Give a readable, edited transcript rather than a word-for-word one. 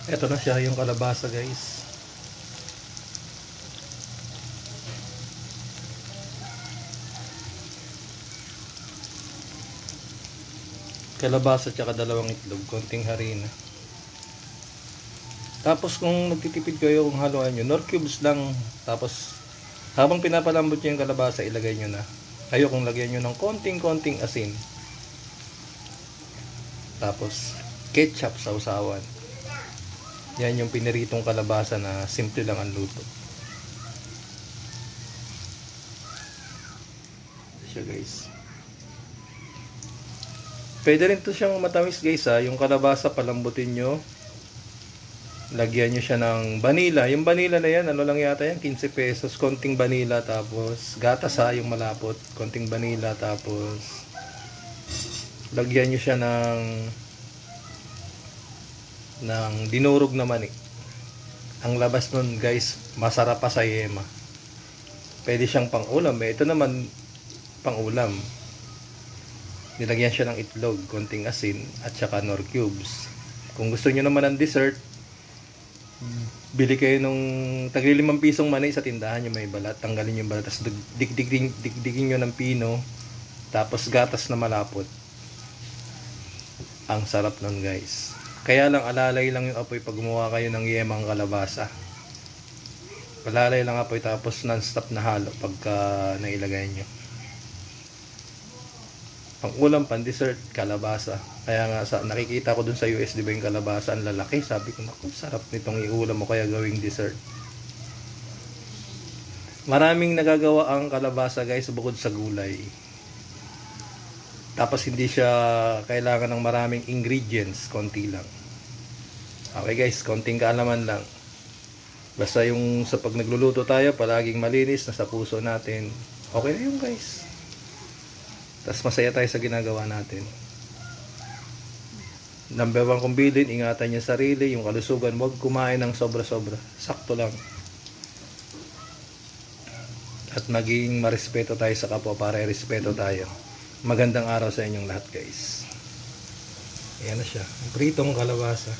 Ito na siya yung kalabasa, guys. Kalabasa tsaka dalawang itlog, konting harina. Tapos kung nagtitipid kayo kung haluan nyo, nor cubes lang. Tapos habang pinapalambot nyo yung kalabasa, ilagay nyo na. Kayo kung lagyan nyo ng konting asin. Tapos ketchup sa usawan. Yan yung piniritong kalabasa na simple lang ang luto. Siya, guys. Pwede rin to siyang matamis, guys, ha. Yung kalabasa palambutin nyo. Lagyan nyo siya ng vanilla. Yung vanilla na yan, ano lang yata yan, 15 pesos. Konting vanilla, tapos gatas, ha, yung malapot. Konting vanilla, tapos lagyan nyo siya ng dinurog na mani. Ang labas nun, guys, masarap pa sa yema. Pwede siyang pang ulam. Ito naman pang ulam. Nilagyan siya ng itlog, konting asin, at saka nor cubes. Kung gusto nyo naman ng dessert, bili kayo nung tagli 5 pisong mani sa tindahan, yung may balat. Tanggalin yung balat, tapos digdigin nyo ng pino, tapos gatas na malapot. Ang sarap nun, guys. Kaya lang alalay lang yung apoy pag gumawa kayo ng yemang kalabasa. Alalay lang apoy, tapos non-stop na halo pagka nailagay nyo. Pang ulam, pang dessert, kalabasa. Kaya nga nakikita ko dun sa US, di ba yung kalabasa ang lalaki. Sabi ko, naku, sarap nitong iulam mo kaya gawing dessert. Maraming nagagawa ang kalabasa, guys, bukod sa gulay. Tapos hindi siya kailangan ng maraming ingredients, konti lang. Okay, guys, konting kaalaman lang. Basta yung sa pag nagluluto tayo, palaging malinis, nasa puso natin. Okay na yun, guys. Tapos masaya tayo sa ginagawa natin. Number 1 kong bilin, ingatan niyo sarili, yung kalusugan, huwag kumain ng sobra-sobra. Sakto lang. At maging marespeto tayo sa kapwa para irespeto tayo. Magandang araw sa inyong lahat, guys. Ayan na siya. Pritong kalabasa.